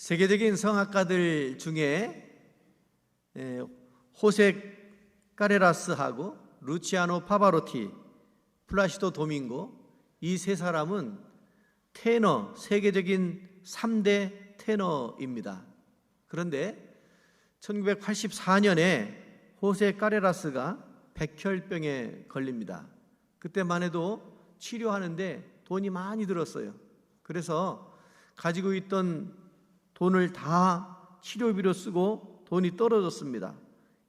세계적인 성악가들 중에 호세 까레라스하고 루치아노 파바로티, 플라시도 도밍고, 이 세 사람은 테너, 세계적인 3대 테너입니다. 그런데 1984년에 호세 까레라스가 백혈병에 걸립니다. 그때만 해도 치료하는데 돈이 많이 들었어요. 그래서 가지고 있던 돈을 다 치료비로 쓰고 돈이 떨어졌습니다.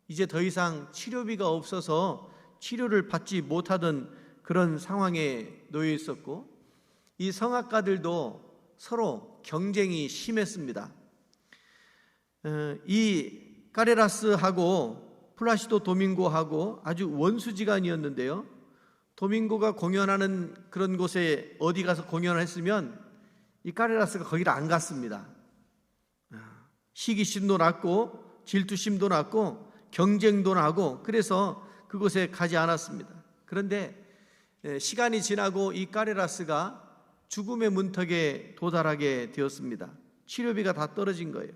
이제 더 이상 치료비가 없어서 치료를 받지 못하던 그런 상황에 놓여 있었고, 이 성악가들도 서로 경쟁이 심했습니다. 이 까레라스하고 플라시도 도밍고하고 아주 원수지간이었는데요, 도밍고가 공연하는 그런 곳에 어디 가서 공연을 했으면 이 까레라스가 거기를 안 갔습니다. 시기심도 났고 질투심도 났고 경쟁도 나고, 그래서 그곳에 가지 않았습니다. 그런데 시간이 지나고 이 까레라스가 죽음의 문턱에 도달하게 되었습니다. 치료비가 다 떨어진 거예요.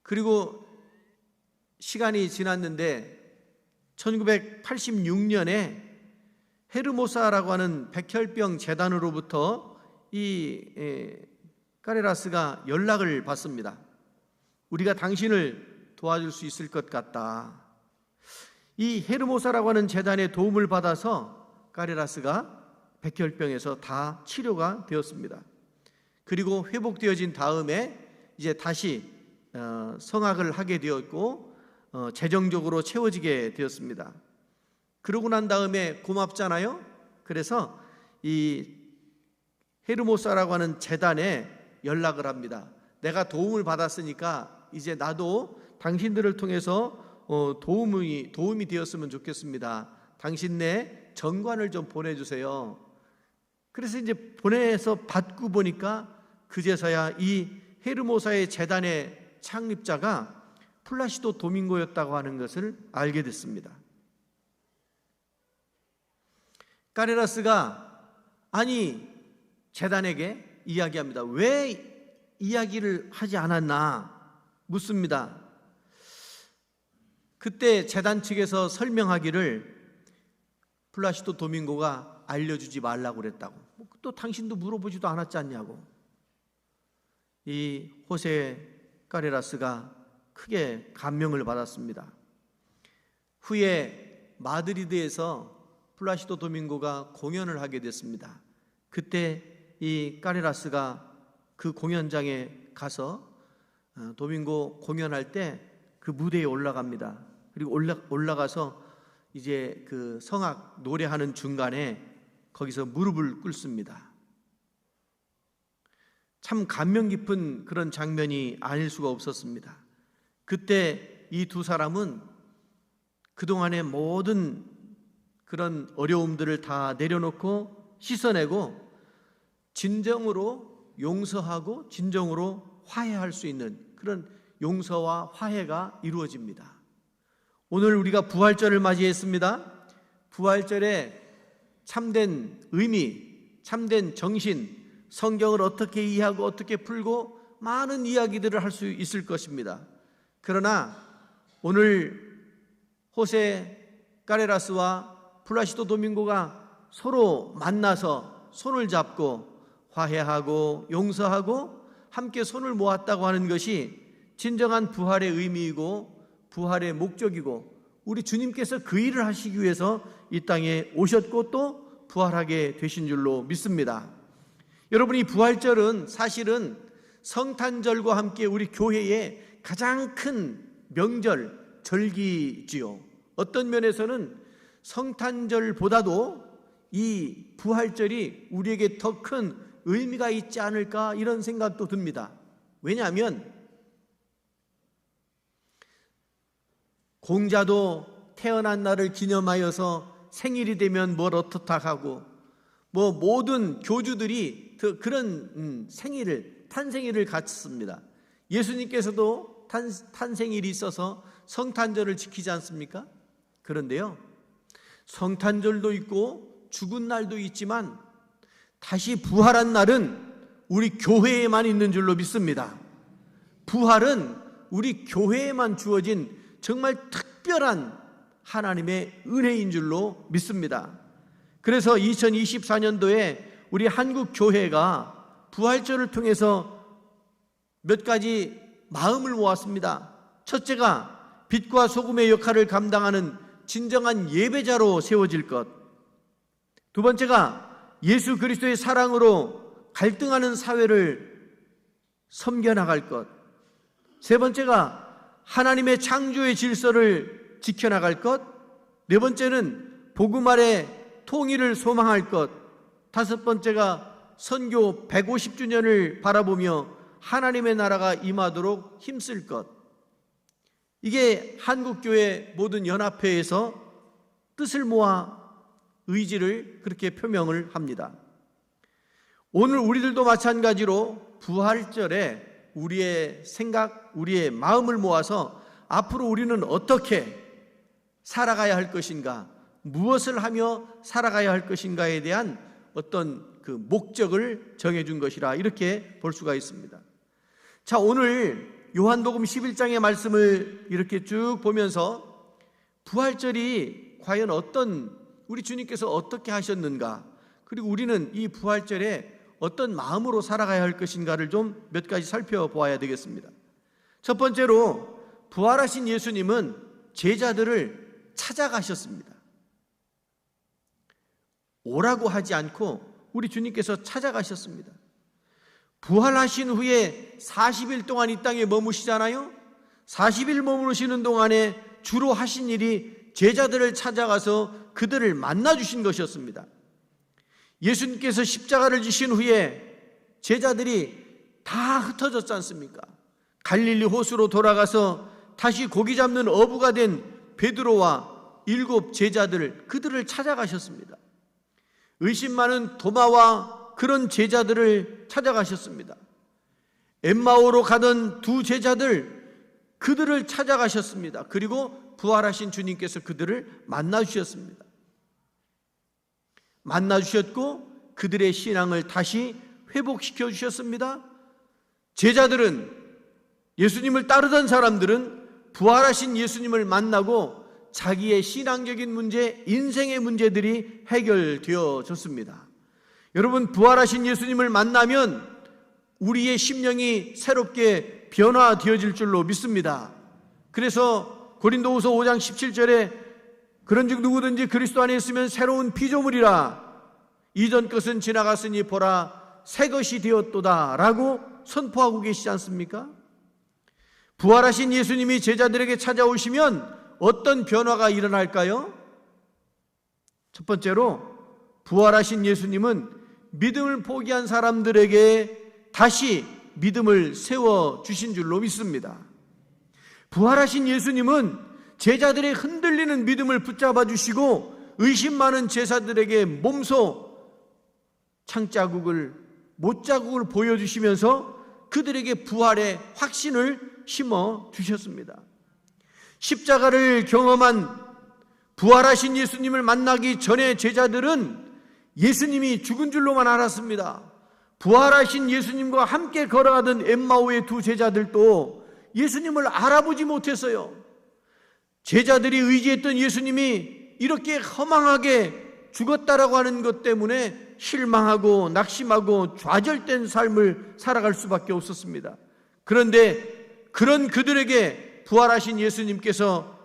그리고 시간이 지났는데 1986년에 헤르모사라고 하는 백혈병 재단으로부터 이 까레라스가 연락을 받습니다. 우리가 당신을 도와줄 수 있을 것 같다. 이 헤르모사라고 하는 재단의 도움을 받아서 까레라스가 백혈병에서 다 치료가 되었습니다. 그리고 회복되어진 다음에 이제 다시 성악을 하게 되었고 재정적으로 채워지게 되었습니다. 그러고 난 다음에 고맙잖아요. 그래서 이 헤르모사라고 하는 재단에 연락을 합니다. 내가 도움을 받았으니까 이제 나도 당신들을 통해서 도움이 되었으면 좋겠습니다. 당신네 정관을 좀 보내주세요. 그래서 이제 보내서 받고 보니까 그제서야 이 헤르모사의 재단의 창립자가 플라시도 도밍고였다고 하는 것을 알게 됐습니다. 까레라스가 재단에게 이야기합니다. 왜 이야기를 하지 않았나 묻습니다. 그때 재단 측에서 설명하기를 플라시도 도밍고가 알려주지 말라고 그랬다고. 또 당신도 물어보지도 않았지 않냐고. 이 호세 까레라스가 크게 감명을 받았습니다. 후에 마드리드에서 플라시도 도밍고가 공연을 하게 됐습니다. 그때 이 까레라스가 그 공연장에 가서 도밍고 공연할 때 그 무대에 올라갑니다. 그리고 올라가서 이제 그 성악 노래하는 중간에 거기서 무릎을 꿇습니다. 참 감명 깊은 그런 장면이 아닐 수가 없었습니다. 그때 이 두 사람은 그동안의 모든 그런 어려움들을 다 내려놓고 씻어내고 진정으로 용서하고 진정으로 화해할 수 있는 그런 용서와 화해가 이루어집니다. 오늘 우리가 부활절을 맞이했습니다. 부활절에 참된 의미, 참된 정신, 성경을 어떻게 이해하고 어떻게 풀고 많은 이야기들을 할 수 있을 것입니다. 그러나 오늘 호세 까레라스와 플라시도 도밍고가 서로 만나서 손을 잡고 화해하고 용서하고 함께 손을 모았다고 하는 것이 진정한 부활의 의미이고 부활의 목적이고, 우리 주님께서 그 일을 하시기 위해서 이 땅에 오셨고 또 부활하게 되신 줄로 믿습니다. 여러분, 이 부활절은 사실은 성탄절과 함께 우리 교회의 가장 큰 명절, 절기지요. 어떤 면에서는 성탄절보다도 이 부활절이 우리에게 더 큰 의미가 있지 않을까, 이런 생각도 듭니다. 왜냐하면 공자도 태어난 날을 기념하여서 생일이 되면 뭘 어떻다 하고, 모든 교주들이 그런 탄생일을 갖습니다. 예수님께서도 탄생일이 있어서 성탄절을 지키지 않습니까? 그런데요, 성탄절도 있고 죽은 날도 있지만 다시 부활한 날은 우리 교회에만 있는 줄로 믿습니다. 부활은 우리 교회에만 주어진 정말 특별한 하나님의 은혜인 줄로 믿습니다. 그래서 2024년도에 우리 한국 교회가 부활절을 통해서 몇 가지 마음을 모았습니다. 첫째가 빛과 소금의 역할을 감당하는 진정한 예배자로 세워질 것. 두 번째가 예수 그리스도의 사랑으로 갈등하는 사회를 섬겨나갈 것. 세 번째가 하나님의 창조의 질서를 지켜나갈 것. 네 번째는 복음 아래 통일을 소망할 것. 다섯 번째가 선교 150주년을 바라보며 하나님의 나라가 임하도록 힘쓸 것. 이게 한국교회 모든 연합회에서 뜻을 모아 의지를 그렇게 표명을 합니다. 오늘 우리들도 마찬가지로 부활절에 우리의 생각, 우리의 마음을 모아서 앞으로 우리는 어떻게 살아가야 할 것인가, 무엇을 하며 살아가야 할 것인가에 대한 어떤 그 목적을 정해준 것이라 이렇게 볼 수가 있습니다. 자, 오늘 요한복음 11장의 말씀을 이렇게 쭉 보면서 부활절이 과연 우리 주님께서 어떻게 하셨는가, 그리고 우리는 이 부활절에 어떤 마음으로 살아가야 할 것인가를 좀 몇 가지 살펴보아야 되겠습니다. 첫 번째로 부활하신 예수님은 제자들을 찾아가셨습니다. 오라고 하지 않고 우리 주님께서 찾아가셨습니다. 부활하신 후에 40일 동안 이 땅에 머무시잖아요. 40일 머무시는 동안에 주로 하신 일이 제자들을 찾아가서 그들을 만나주신 것이었습니다. 예수님께서 십자가를 지신 후에 제자들이 다 흩어졌지 않습니까? 갈릴리 호수로 돌아가서 다시 고기 잡는 어부가 된 베드로와 7 제자들, 그들을 찾아가셨습니다. 의심 많은 도마와 그런 제자들을 찾아가셨습니다. 엠마오로 가던 2 제자들, 그들을 찾아가셨습니다. 그리고 부활하신 주님께서 그들을 만나주셨습니다. 만나주셨고 그들의 신앙을 다시 회복시켜 주셨습니다. 제자들은, 예수님을 따르던 사람들은 부활하신 예수님을 만나고 자기의 신앙적인 문제, 인생의 문제들이 해결되어졌습니다. 여러분, 부활하신 예수님을 만나면 우리의 심령이 새롭게 변화되어질 줄로 믿습니다. 그래서 고린도후서 5장 17절에 그런즉 누구든지 그리스도 안에 있으면 새로운 피조물이라, 이전 것은 지나갔으니 보라 새 것이 되었도다 라고 선포하고 계시지 않습니까? 부활하신 예수님이 제자들에게 찾아오시면 어떤 변화가 일어날까요? 첫 번째로 부활하신 예수님은 믿음을 포기한 사람들에게 다시 믿음을 세워주신 줄로 믿습니다. 부활하신 예수님은 제자들의 흔들리는 믿음을 붙잡아 주시고 의심 많은 제자들에게 몸소 창자국을, 못자국을 보여주시면서 그들에게 부활의 확신을 심어 주셨습니다. 십자가를 경험한 부활하신 예수님을 만나기 전에 제자들은 예수님이 죽은 줄로만 알았습니다. 부활하신 예수님과 함께 걸어가던 엠마오의 2 제자들도 예수님을 알아보지 못했어요. 제자들이 의지했던 예수님이 이렇게 허망하게 죽었다라고 하는 것 때문에 실망하고 낙심하고 좌절된 삶을 살아갈 수밖에 없었습니다. 그런데 그런 그들에게 부활하신 예수님께서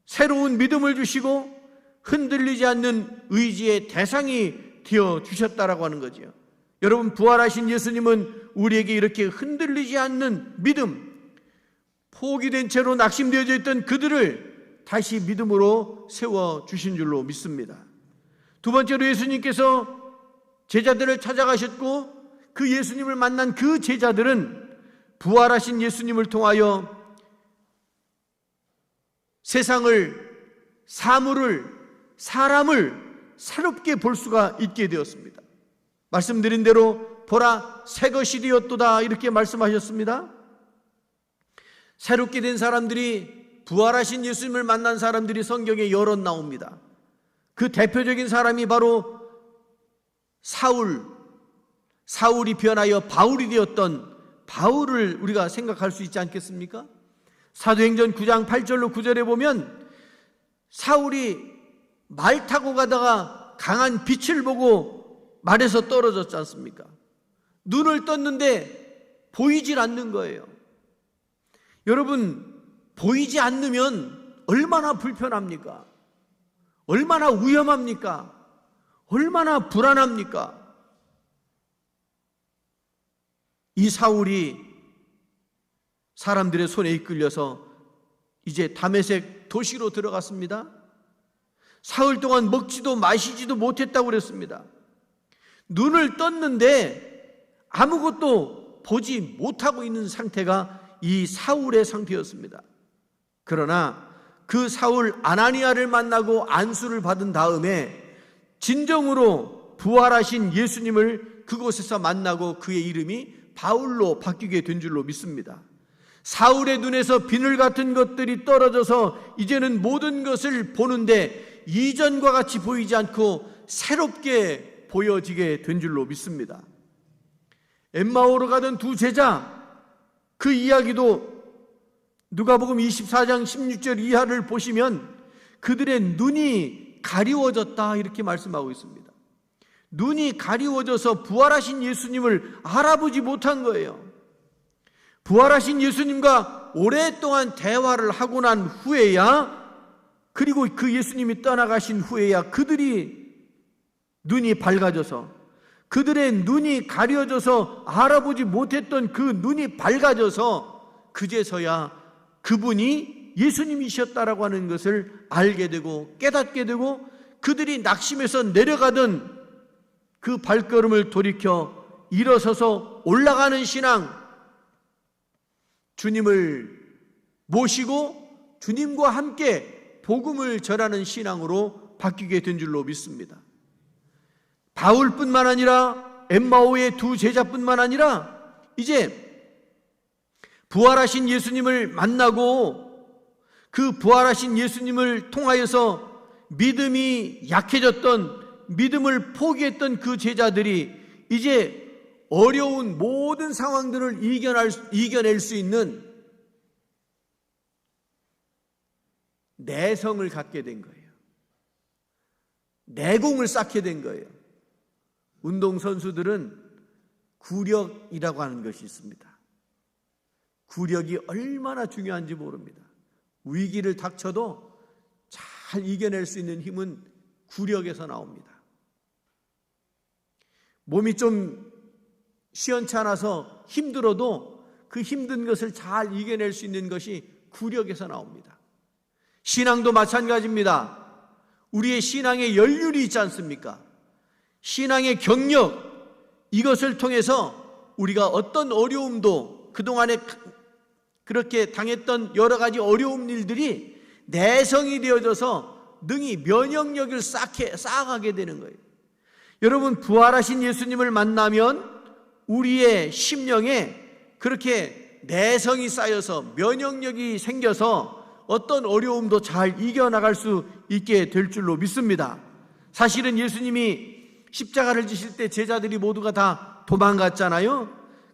새로운 믿음을 주시고 흔들리지 않는 의지의 대상이 되어 주셨다라고 하는 거죠. 여러분, 부활하신 예수님은 우리에게 이렇게 흔들리지 않는 믿음, 포기된 채로 낙심되어져 있던 그들을 다시 믿음으로 세워주신 줄로 믿습니다. 두 번째로 예수님께서 제자들을 찾아가셨고 그 예수님을 만난 그 제자들은 부활하신 예수님을 통하여 세상을, 사물을, 사람을 새롭게 볼 수가 있게 되었습니다. 말씀드린 대로 보라 새 것이 되었도다 이렇게 말씀하셨습니다. 새롭게 된 사람들이, 부활하신 예수님을 만난 사람들이 성경에 여럿 나옵니다. 그 대표적인 사람이 바로 사울이 변하여 바울이 되었던 바울을 우리가 생각할 수 있지 않겠습니까? 사도행전 9장 8절로 9절에 보면 사울이 말 타고 가다가 강한 빛을 보고 말에서 떨어졌지 않습니까? 눈을 떴는데 보이질 않는 거예요. 여러분, 보이지 않으면 얼마나 불편합니까? 얼마나 위험합니까? 얼마나 불안합니까? 이 사울이 사람들의 손에 이끌려서 이제 다메섹 도시로 들어갔습니다. 사흘 동안 먹지도 마시지도 못했다고 그랬습니다. 눈을 떴는데 아무것도 보지 못하고 있는 상태가 이 사울의 상태였습니다. 그러나 그 사울 아나니아를 만나고 안수를 받은 다음에 진정으로 부활하신 예수님을 그곳에서 만나고 그의 이름이 바울로 바뀌게 된 줄로 믿습니다. 사울의 눈에서 비늘 같은 것들이 떨어져서 이제는 모든 것을 보는데 이전과 같이 보이지 않고 새롭게 보여지게 된 줄로 믿습니다. 엠마오로 가던 두 제자, 그 이야기도 누가복음 24장 16절 이하를 보시면 그들의 눈이 가리워졌다 이렇게 말씀하고 있습니다. 눈이 가리워져서 부활하신 예수님을 알아보지 못한 거예요. 부활하신 예수님과 오랫동안 대화를 하고 난 후에야, 그리고 그 예수님이 떠나가신 후에야 그들이 눈이 밝아져서, 그들의 눈이 가려져서 알아보지 못했던 그 눈이 밝아져서 그제서야 그분이 예수님이셨다라고 하는 것을 알게 되고 깨닫게 되고, 그들이 낙심해서 내려가던 그 발걸음을 돌이켜 일어서서 올라가는 신앙, 주님을 모시고 주님과 함께 복음을 전하는 신앙으로 바뀌게 된 줄로 믿습니다. 바울뿐만 아니라 엠마오의 두 제자뿐만 아니라 이제 부활하신 예수님을 만나고 그 부활하신 예수님을 통하여서 믿음이 약해졌던, 믿음을 포기했던 그 제자들이 이제 어려운 모든 상황들을 이겨낼 수 있는 내성을 갖게 된 거예요. 내공을 쌓게 된 거예요. 운동선수들은 구력이라고 하는 것이 있습니다. 구력이 얼마나 중요한지 모릅니다. 위기를 닥쳐도 잘 이겨낼 수 있는 힘은 구력에서 나옵니다. 몸이 좀 시원찮아서 힘들어도 그 힘든 것을 잘 이겨낼 수 있는 것이 구력에서 나옵니다. 신앙도 마찬가지입니다. 우리의 신앙의 연륜이 있지 않습니까? 신앙의 경력, 이것을 통해서 우리가 어떤 어려움도, 그동안에 그렇게 당했던 여러 가지 어려운 일들이 내성이 되어져서 능히 면역력을 쌓아가게 되는 거예요. 여러분, 부활하신 예수님을 만나면 우리의 심령에 그렇게 내성이 쌓여서 면역력이 생겨서 어떤 어려움도 잘 이겨나갈 수 있게 될 줄로 믿습니다. 사실은 예수님이 십자가를 지실 때 제자들이 모두가 다 도망갔잖아요.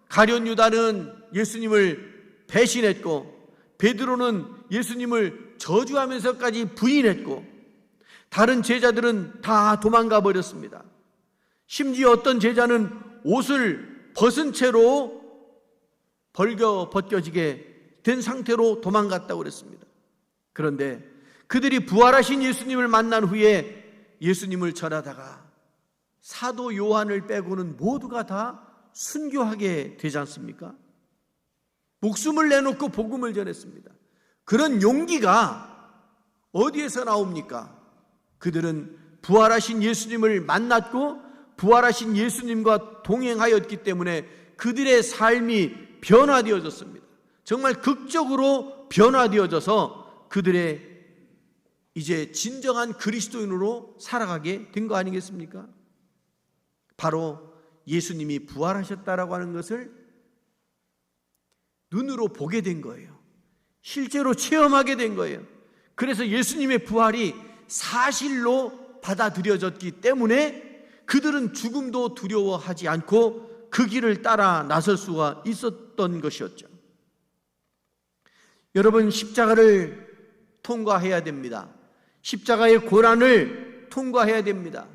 가룟 유다는 예수님을 배신했고, 베드로는 예수님을 저주하면서까지 부인했고, 다른 제자들은 다 도망가 버렸습니다. 심지어 어떤 제자는 옷을 벗은 채로 벗겨지게 된 상태로 도망갔다고 그랬습니다. 그런데 그들이 부활하신 예수님을 만난 후에 예수님을 전하다가 사도 요한을 빼고는 모두가 다 순교하게 되지 않습니까? 목숨을 내놓고 복음을 전했습니다. 그런 용기가 어디에서 나옵니까? 그들은 부활하신 예수님을 만났고 부활하신 예수님과 동행하였기 때문에 그들의 삶이 변화되어졌습니다. 정말 극적으로 변화되어져서 그들의 이제 진정한 그리스도인으로 살아가게 된 거 아니겠습니까? 바로 예수님이 부활하셨다라고 하는 것을 눈으로 보게 된 거예요. 실제로 체험하게 된 거예요. 그래서 예수님의 부활이 사실로 받아들여졌기 때문에 그들은 죽음도 두려워하지 않고 그 길을 따라 나설 수가 있었던 것이었죠. 여러분, 십자가를 통과해야 됩니다. 십자가의 고난을 통과해야 됩니다.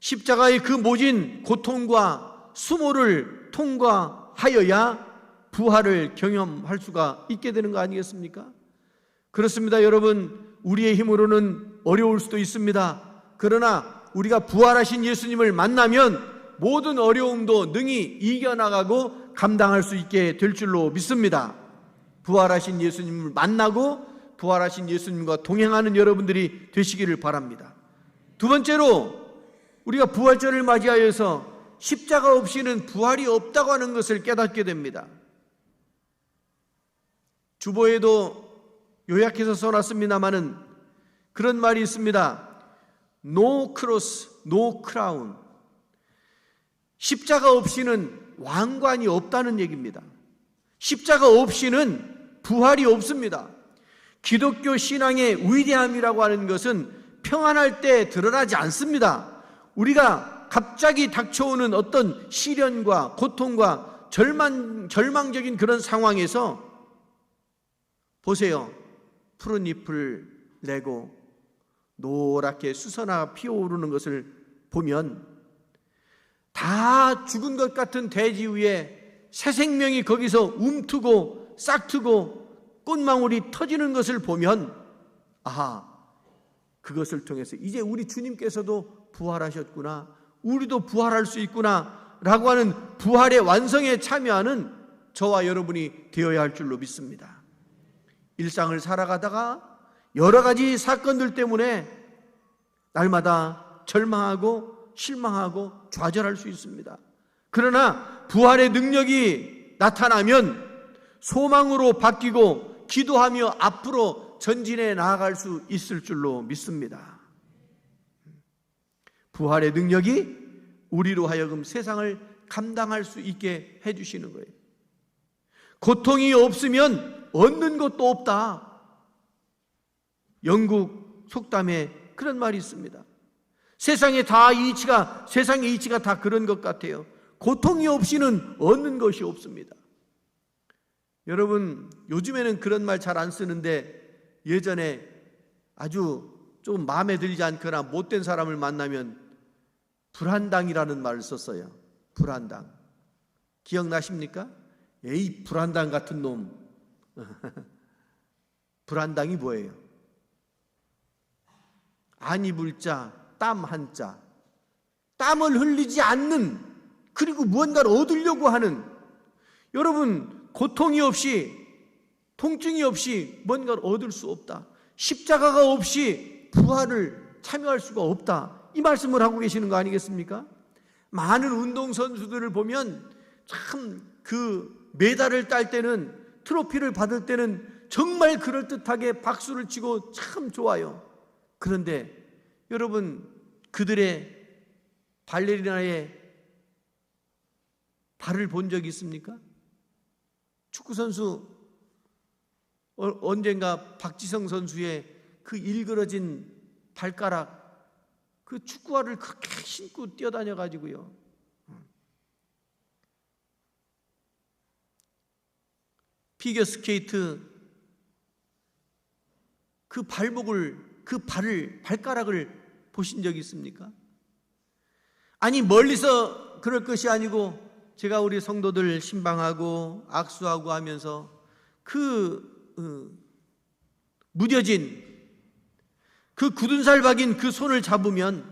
십자가의 그 모진 고통과 수모를 통과하여야 부활을 경험할 수가 있게 되는 거 아니겠습니까? 그렇습니다. 여러분, 우리의 힘으로는 어려울 수도 있습니다. 그러나 우리가 부활하신 예수님을 만나면 모든 어려움도 능히 이겨나가고 감당할 수 있게 될 줄로 믿습니다. 부활하신 예수님을 만나고 부활하신 예수님과 동행하는 여러분들이 되시기를 바랍니다. 두 번째로, 우리가 부활절을 맞이하여서 십자가 없이는 부활이 없다고 하는 것을 깨닫게 됩니다. 주보에도 요약해서 써놨습니다마는 그런 말이 있습니다. No cross, no crown. 십자가 없이는 왕관이 없다는 얘기입니다. 십자가 없이는 부활이 없습니다. 기독교 신앙의 위대함이라고 하는 것은 평안할 때 드러나지 않습니다. 우리가 갑자기 닥쳐오는 어떤 시련과 고통과 절망적인 그런 상황에서 보세요. 푸른 잎을 내고 노랗게 수선화가 피어오르는 것을 보면 다 죽은 것 같은 대지 위에 새 생명이 거기서 움트고 싹트고 꽃망울이 터지는 것을 보면, 아하, 그것을 통해서 이제 우리 주님께서도 부활하셨구나, 우리도 부활할 수 있구나 라고 하는 부활의 완성에 참여하는 저와 여러분이 되어야 할 줄로 믿습니다. 일상을 살아가다가 여러 가지 사건들 때문에 날마다 절망하고 실망하고 좌절할 수 있습니다. 그러나 부활의 능력이 나타나면 소망으로 바뀌고 기도하며 앞으로 전진해 나아갈 수 있을 줄로 믿습니다. 부활의 능력이 우리로 하여금 세상을 감당할 수 있게 해주시는 거예요. 고통이 없으면 얻는 것도 없다. 영국 속담에 그런 말이 있습니다. 세상의 이치가 다 그런 것 같아요. 고통이 없이는 얻는 것이 없습니다. 여러분, 요즘에는 그런 말 잘 안 쓰는데 예전에 아주 좀 마음에 들지 않거나 못된 사람을 만나면 불한당이라는 말을 썼어요. 불한당. 기억나십니까? 에이, 불한당 같은 놈. 불한당이 뭐예요? 안 입을 자, 땀 한 자. 땀을 흘리지 않는, 그리고 무언가를 얻으려고 하는, 여러분, 고통이 없이, 통증이 없이 뭔가를 얻을 수 없다. 십자가가 없이 부활을 참여할 수가 없다. 이 말씀을 하고 계시는 거 아니겠습니까? 많은 운동선수들을 보면 참 그 메달을 딸 때는, 트로피를 받을 때는 정말 그럴듯하게 박수를 치고 참 좋아요. 그런데 여러분, 그들의 발레리나의 발을 본 적이 있습니까? 축구선수, 언젠가 박지성 선수의 그 일그러진 발가락, 그 축구화를 그렇게 신고 뛰어다녀가지고요. 피겨스케이트 그 발가락을 보신 적이 있습니까? 아니, 멀리서 그럴 것이 아니고 제가 우리 성도들 신방하고 악수하고 하면서 무뎌진 그 굳은 살 박인 그 손을 잡으면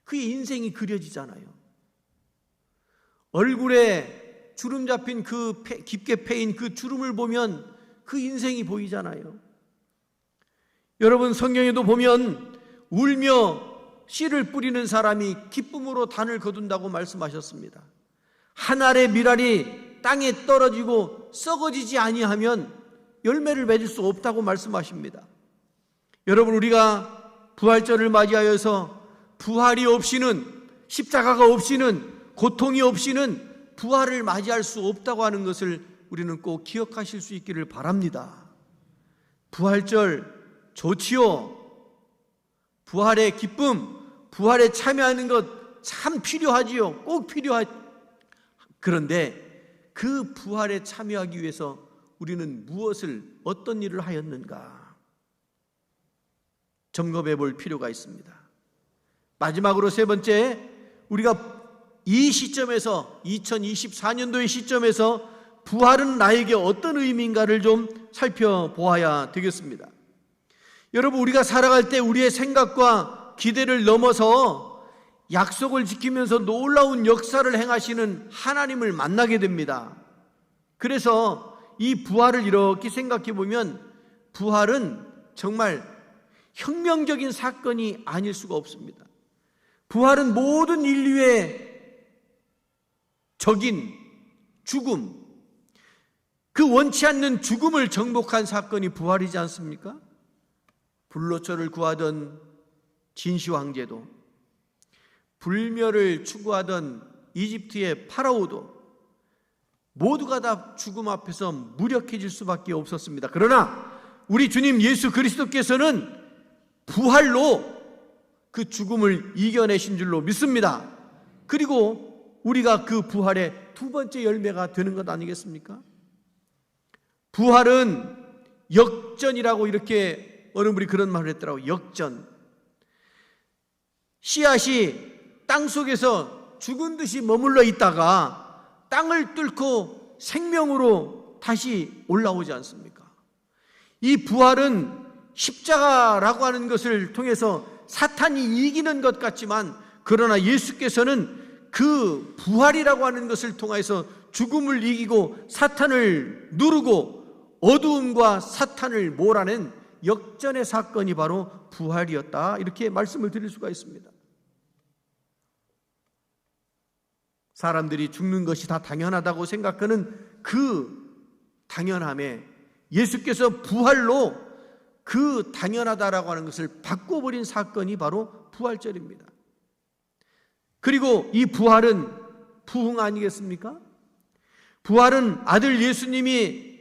그의 인생이 그려지잖아요. 얼굴에 주름 잡힌 그 깊게 패인 그 주름을 보면 그 인생이 보이잖아요. 여러분, 성경에도 보면 울며 씨를 뿌리는 사람이 기쁨으로 단을 거둔다고 말씀하셨습니다. 한 알의 밀알이 땅에 떨어지고 썩어지지 아니하면 열매를 맺을 수 없다고 말씀하십니다. 여러분, 우리가 부활절을 맞이하여서 부활이 없이는, 십자가가 없이는, 고통이 없이는 부활을 맞이할 수 없다고 하는 것을 우리는 꼭 기억하실 수 있기를 바랍니다. 부활절 좋지요. 부활의 기쁨, 부활에 참여하는 것 참 필요하지요. 꼭 그런데 그 부활에 참여하기 위해서 우리는 어떤 일을 하였는가 점검해 볼 필요가 있습니다. 마지막으로 세 번째, 우리가 이 시점에서 2024년도의 시점에서 부활은 나에게 어떤 의미인가를 좀 살펴보아야 되겠습니다. 여러분, 우리가 살아갈 때 우리의 생각과 기대를 넘어서 약속을 지키면서 놀라운 역사를 행하시는 하나님을 만나게 됩니다. 그래서 이 부활을 이렇게 생각해 보면 부활은 정말 혁명적인 사건이 아닐 수가 없습니다. 부활은 모든 인류의 적인 죽음, 그 원치 않는 죽음을 정복한 사건이 부활이지 않습니까? 불로초를 구하던 진시 황제도, 불멸을 추구하던 이집트의 파라오도 모두가 다 죽음 앞에서 무력해질 수밖에 없었습니다. 그러나 우리 주님 예수 그리스도께서는 부활로 그 죽음을 이겨내신 줄로 믿습니다. 그리고 우리가 그 부활의 두 번째 열매가 되는 것 아니겠습니까? 부활은 역전이라고 이렇게 어느 분이 그런 말을 했더라고요. 역전. 씨앗이 땅 속에서 죽은 듯이 머물러 있다가 땅을 뚫고 생명으로 다시 올라오지 않습니까? 이 부활은 십자가라고 하는 것을 통해서 사탄이 이기는 것 같지만, 그러나 예수께서는 그 부활이라고 하는 것을 통해서 죽음을 이기고 사탄을 누르고 어두움과 사탄을 몰아낸 역전의 사건이 바로 부활이었다, 이렇게 말씀을 드릴 수가 있습니다. 사람들이 죽는 것이 다 당연하다고 생각하는 그 당연함에 예수께서 부활로 그 당연하다라고 하는 것을 바꿔버린 사건이 바로 부활절입니다. 그리고 이 부활은 부흥 아니겠습니까? 부활은 아들 예수님이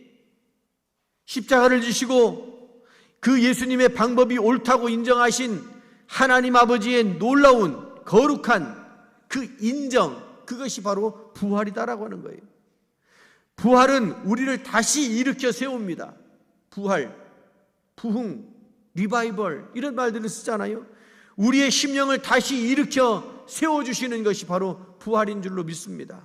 십자가를 지시고 그 예수님의 방법이 옳다고 인정하신 하나님 아버지의 놀라운 거룩한 그 인정, 그것이 바로 부활이다라고 하는 거예요. 부활은 우리를 다시 일으켜 세웁니다. 부활, 부흥, 리바이벌, 이런 말들을 쓰잖아요. 우리의 심령을 다시 일으켜 세워주시는 것이 바로 부활인 줄로 믿습니다.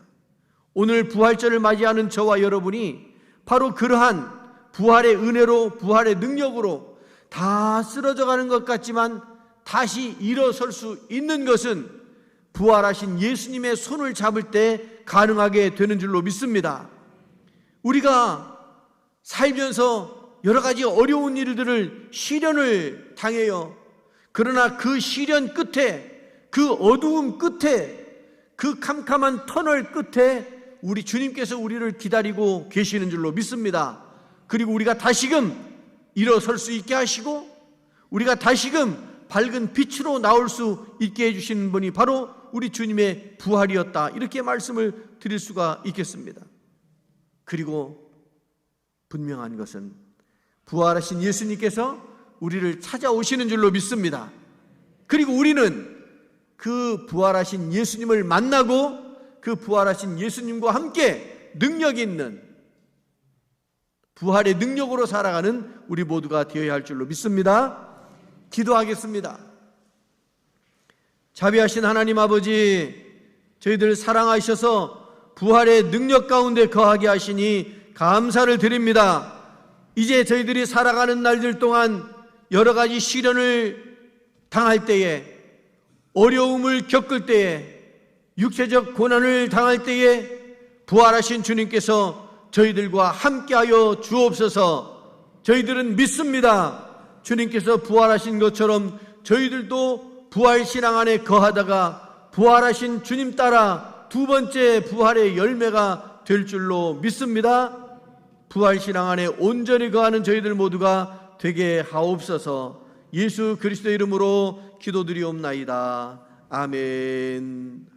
오늘 부활절을 맞이하는 저와 여러분이 바로 그러한 부활의 은혜로, 부활의 능력으로 다 쓰러져 가는 것 같지만 다시 일어설 수 있는 것은 부활하신 예수님의 손을 잡을 때 가능하게 되는 줄로 믿습니다. 우리가 살면서 여러 가지 어려운 일들을 시련을 당해요. 그러나 그 시련 끝에, 그 어두움 끝에, 그 캄캄한 터널 끝에 우리 주님께서 우리를 기다리고 계시는 줄로 믿습니다. 그리고 우리가 다시금 일어설 수 있게 하시고 우리가 다시금 밝은 빛으로 나올 수 있게 해주시는 분이 바로 우리 주님의 부활이었다, 이렇게 말씀을 드릴 수가 있겠습니다. 그리고 분명한 것은 부활하신 예수님께서 우리를 찾아오시는 줄로 믿습니다. 그리고 우리는 그 부활하신 예수님을 만나고 그 부활하신 예수님과 함께 능력 있는 부활의 능력으로 살아가는 우리 모두가 되어야 할 줄로 믿습니다. 기도하겠습니다. 자비하신 하나님 아버지, 저희들 사랑하셔서 부활의 능력 가운데 거하게 하시니 감사를 드립니다. 이제 저희들이 살아가는 날들 동안 여러 가지 시련을 당할 때에, 어려움을 겪을 때에, 육체적 고난을 당할 때에 부활하신 주님께서 저희들과 함께하여 주옵소서. 저희들은 믿습니다. 주님께서 부활하신 것처럼 저희들도 부활신앙 안에 거하다가 부활하신 주님 따라 두 번째 부활의 열매가 될 줄로 믿습니다. 부활신앙 안에 온전히 거하는 저희들 모두가 되게 하옵소서. 예수 그리스도의 이름으로 기도드리옵나이다. 아멘.